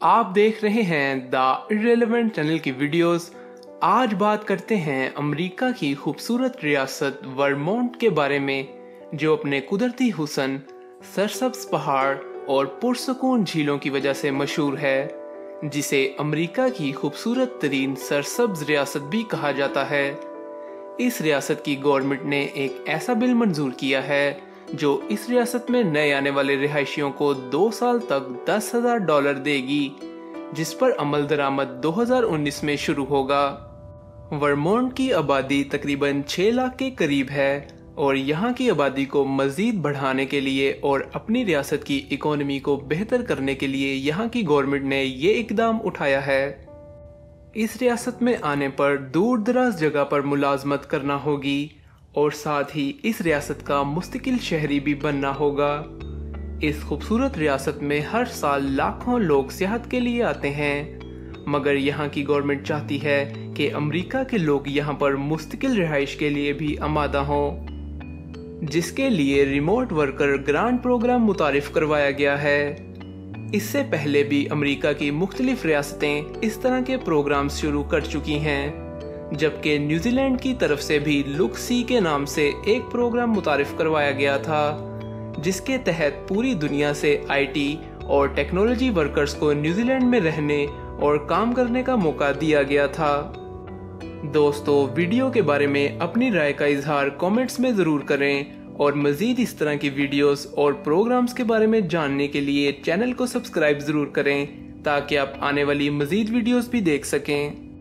आप देख रहे हैं द इररिलेवेंट चैनल की वीडियोस। आज बात करते हैं अमेरिका की खूबसूरत रियासत वर्मोंट के बारे में, जो अपने कुदरती हुस्न, सरसब्ज पहाड़ और पुरसकून झीलों की वजह से मशहूर है, जिसे अमेरिका की खूबसूरत तरीन सरसब्ज रियासत भी कहा जाता है। इस रियासत की गवर्नमेंट ने एक ऐसा बिल मंजूर किया है जो इस रियासत में नए आने वाले रिहायशियों को 2 साल तक $10,000 देगी, जिस पर अमल दरामद 2019 में शुरू होगा। वर्मोंट की आबादी तकरीबन 6 लाख के करीब है और यहाँ की आबादी को मजीद बढ़ाने के लिए और अपनी रियासत की इकोनॉमी को बेहतर करने के लिए यहाँ की गवर्नमेंट ने ये इकदाम उठाया है। इस रियासत में आने पर दूर दराज जगह पर मुलाजमत करना होगी और साथ ही इस रियासत का मुस्तकिल शहरी भी बनना होगा। इस खूबसूरत रियासत में हर साल लाखों लोग सियाहत के लिए आते हैं, मगर यहाँ की गवर्नमेंट चाहती है कि अमेरिका के लोग यहाँ पर मुस्तकिल रिहाइश के लिए भी आमादा हों, जिसके लिए रिमोट वर्कर ग्रांट प्रोग्राम मुतारिफ करवाया गया है। इससे पहले भी अमेरिका की मुख्तलिफ रियासतें इस तरह के प्रोग्राम शुरू कर चुकी हैं, जबकि न्यूजीलैंड की तरफ से भी लुक सी के नाम से एक प्रोग्राम मुतारिफ करवाया गया था, जिसके तहत पूरी दुनिया से आईटी और टेक्नोलॉजी वर्कर्स को न्यूजीलैंड में रहने और काम करने का मौका दिया गया था। दोस्तों, वीडियो के बारे में अपनी राय का इजहार कमेंट्स में ज़रूर करें और मज़ीद इस तरह की वीडियोस और प्रोग्राम्स के बारे में जानने के लिए चैनल को सब्सक्राइब ज़रूर करें, ताकि आप आने वाली मज़ीद वीडियोस भी देख सकें।